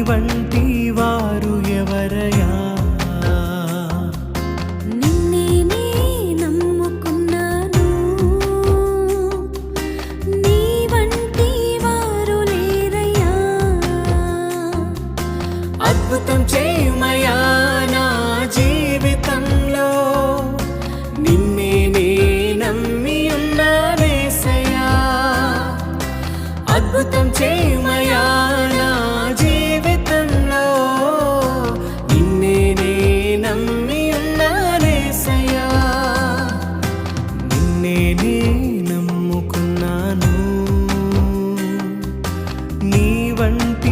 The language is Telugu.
వంటి వారు ఎవరయ్యా? నిన్నే నమ్ముకున్నాను, నీ వంటి వారు లేరయ్యా. అద్భుతం చేయమయ్యా నా జీవితంలో, నిన్నే నమ్మి ఉన్నానేసయ్యా. అద్భుతం చేయమయ్యా నా జీవితంలో, నిన్నే నమ్మి ఉన్నానేసయ్యా. నిన్నే నమ్ముకున్నాను, నీ వంటి